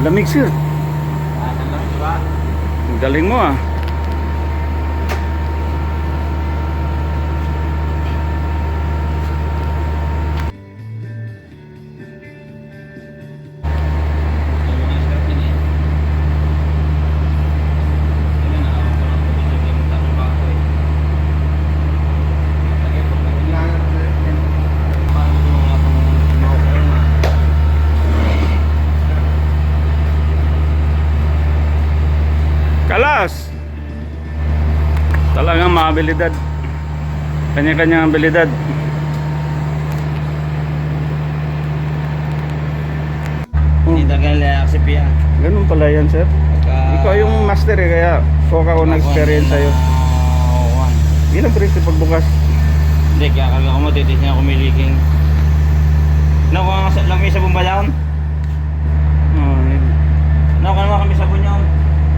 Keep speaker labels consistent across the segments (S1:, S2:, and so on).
S1: Lamig sir.
S2: Lamig diba?
S1: Ang galing mo ah. Kalas. Talagang mga abilidad. Kanya-kanyang abilidad.
S2: Hindi tagal si Pia.
S1: Ganun pala yan sir. Ikaw yung master eh, kaya focus ako na experience sa'yo. Hindi na presto pagbukas.
S2: Hindi, kaya karga ko mo, titis niya kumiliking. Nakuha lang may sabon ba yan?
S1: Oh,
S2: Nakuha naman kami sabon yan.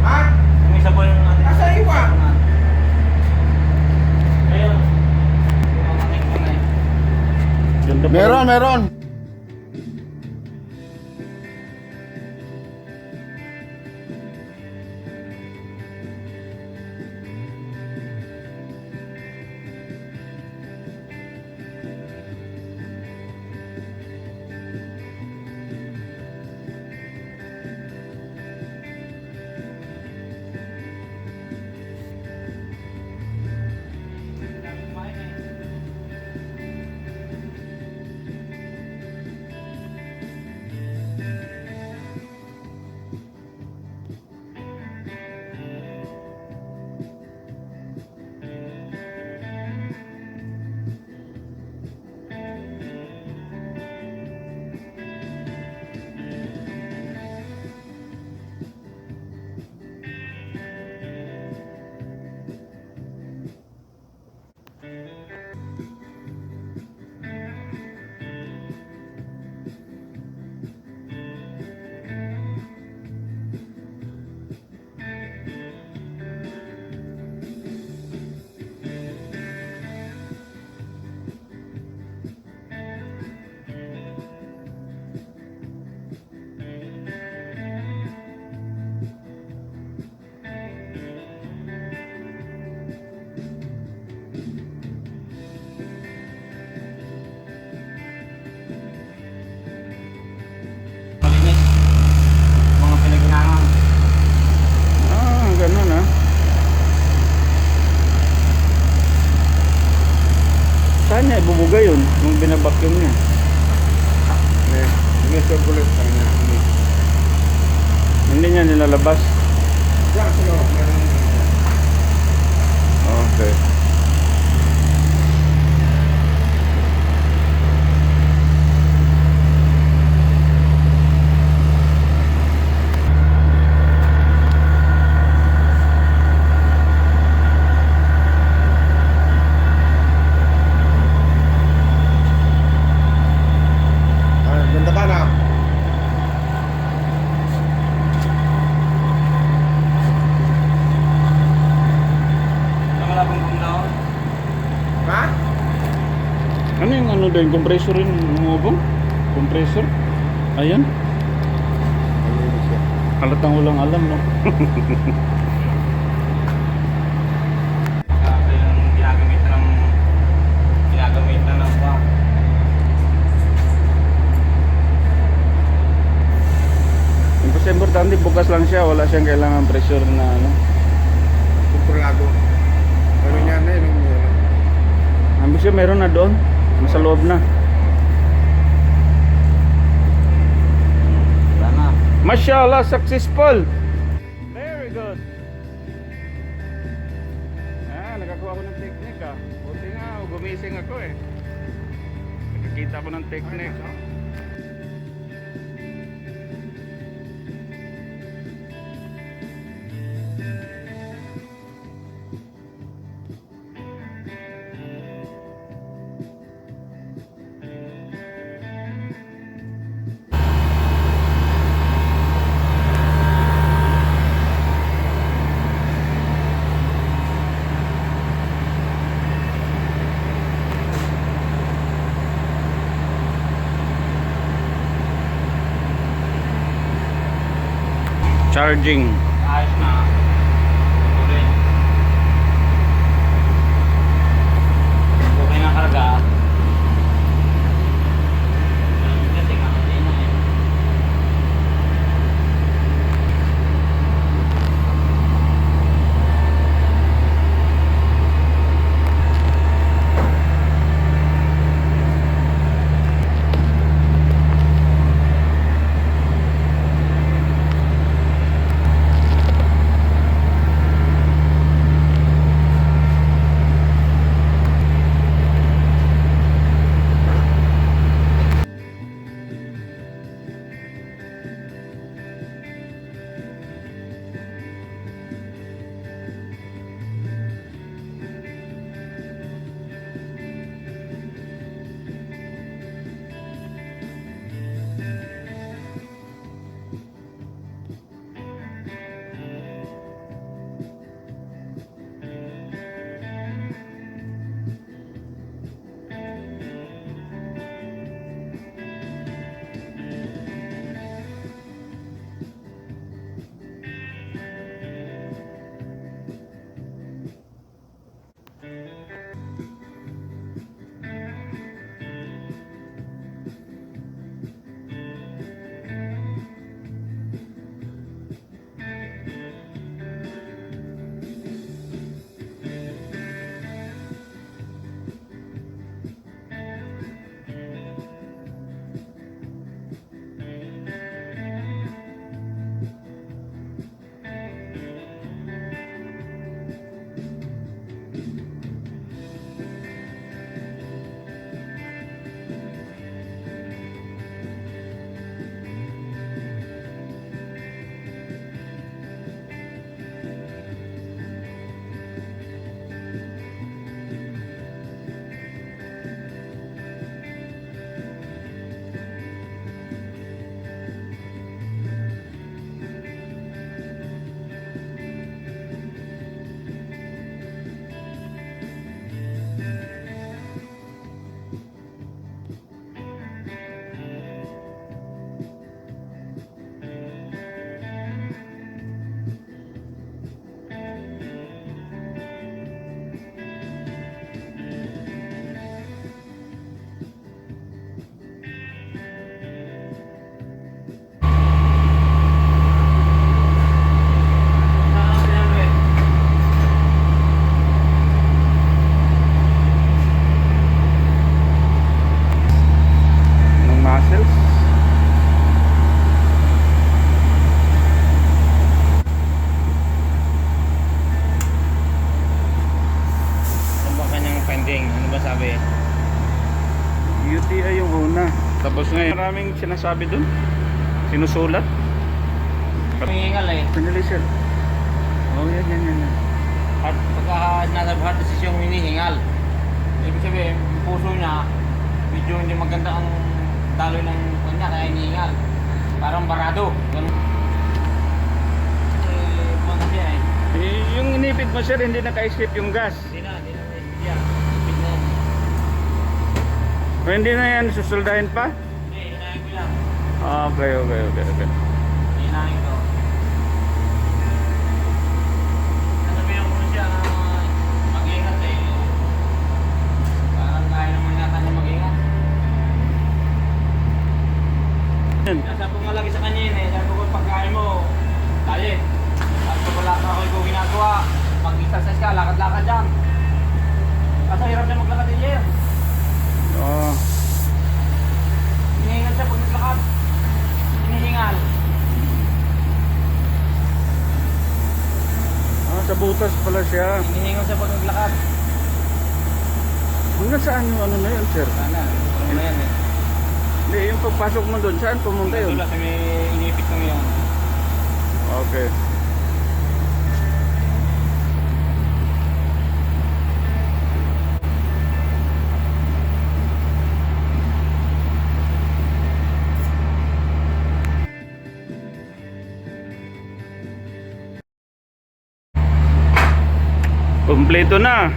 S2: Ha? Kami sabon yung natin. Asa iwa? Ayun.
S1: ganda pala.
S3: Meron.
S1: Ganun ah. Saan niya ibubuga yun? Nung binabakyum niya.
S3: Ini chocolate kanya.
S1: Hindi niya nilalabas.
S3: Ya, sino?
S1: Okay.
S3: Ganda ba na?
S2: Nakalabang kong daon.
S3: Ha?
S1: Ano yung ano doon? Compressor yun? Umubong? Compressor? Ayan. Halatang walang alam no?
S2: Ito yung ginagamit na ng pump.
S1: Importante bukas lang siya. Wala siyang kailangan pressure na ano.
S3: Kupurado. Pero niya na yun.
S1: Ambis siya meron na doon. Nasa loob na.
S2: Wala na.
S1: Mashallah, successful. Very good. Nakakuha ko ng technique ah. Buti nga, gumising ako eh. Nakakita ko ng technique. Charging.
S2: Ayos na. Okay. Okay na karga. Kasi kakatay na eh.
S1: Ng muscles.
S2: Ano ba kanyang finding? Ano ba sabi?
S1: UTI yung una. Tapos ngayon, maraming sinasabi dun. Sinusulat.
S2: Hingal eh.
S1: Sandali sir. Oh, yan.
S2: Pagka nasa hard decision yung hinihingal. Ibig sabihin, yung puso niya, medyo hindi maganda ang daloy ng kanya, kaya hinihingal. Parang barado. Ganun. Mga siya eh.
S1: Yung inipit mo sir, hindi naka-escape yung gas.
S2: Hindi na siya. Ipit na yan.
S1: O hindi na yan, susuldahin pa?
S2: Hindi, hinahin ko lang.
S1: Okay.
S2: Hinahin ko. Nasabihan ko na siya na mag-ingat eh. Parang kaya naman yata niya mag-ingat. Sabi ko nga lagi sa kanya yun eh. Sabi ko pagkain mo, dali. At kung wala ka ako ginagawa, mag-exercise ka, lakad-lakad dyan. Kasi hirap niya maglakad din yan.
S1: Oo.
S2: Hinihingal siya pag naglakad. Hinihingal.
S1: Sa butas pala siya.
S2: Hinihingal siya pag naglakad.
S1: Hanggang saan yung ano na yun sir?
S2: Sana, ano na yan eh.
S1: Hindi, yung pagpasok mo doon, saan pumunta yun?
S2: Wala, may inipit kami yan.
S1: Okay. Kompleto na.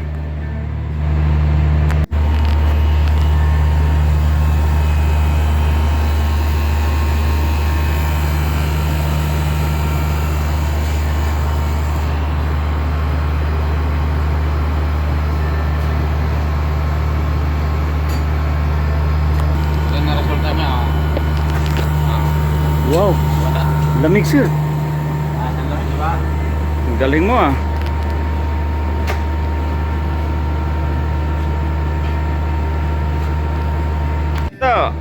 S1: Lamig sir.
S2: Saan lang, di ba?
S1: Ang galing mo ah. Ito.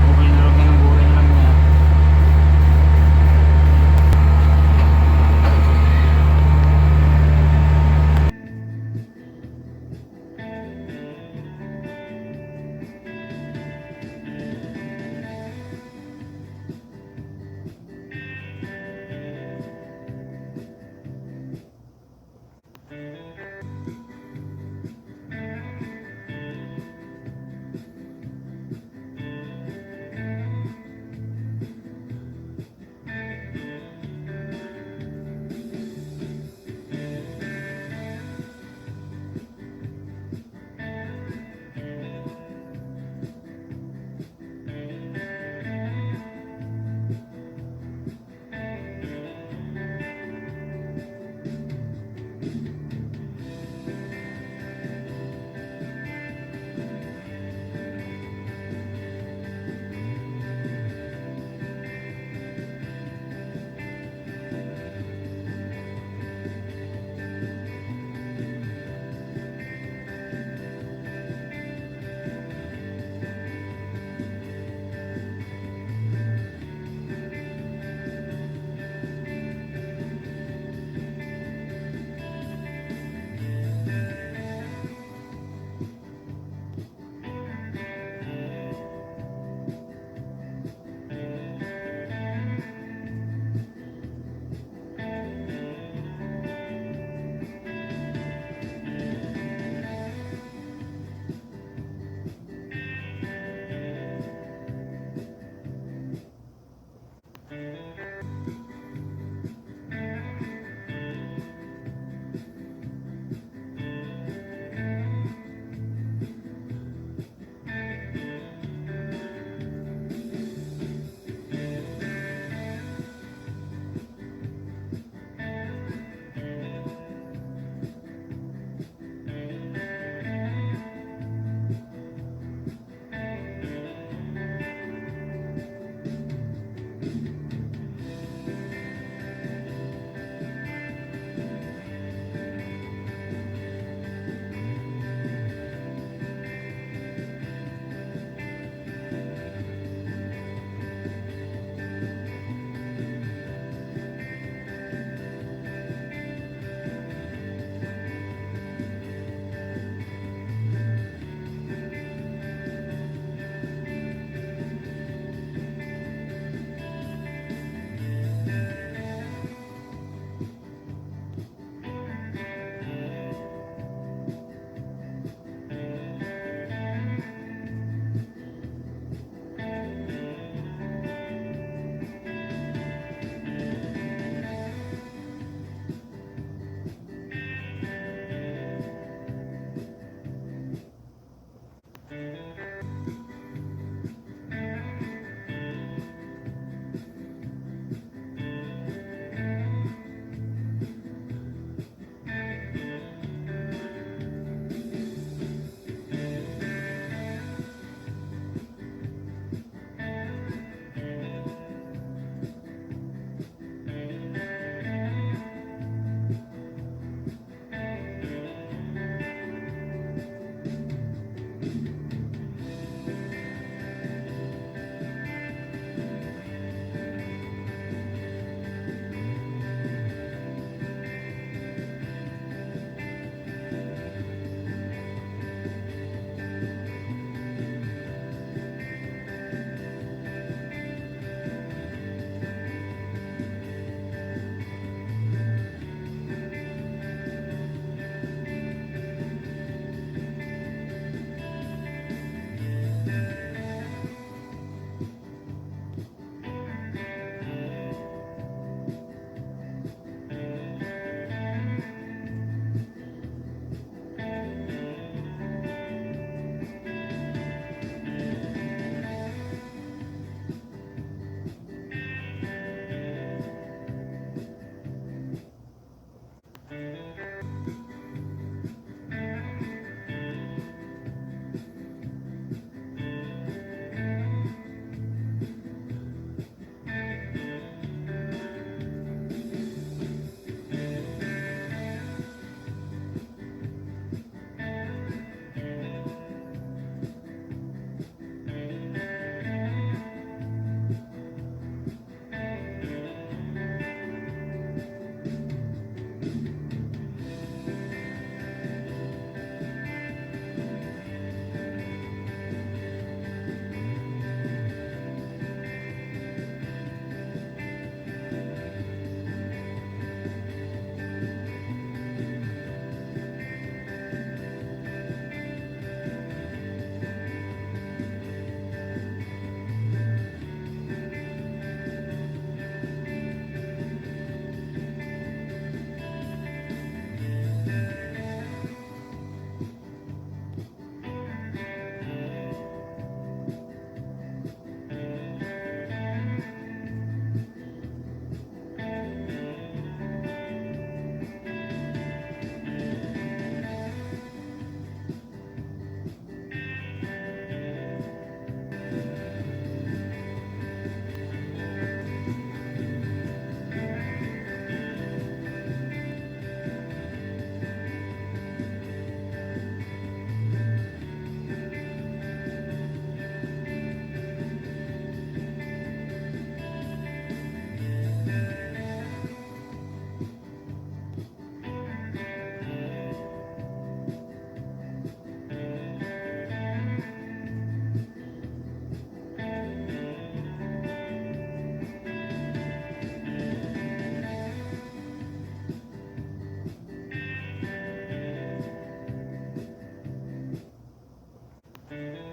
S2: Okay na rin ng buhay na lang niya.
S1: Thank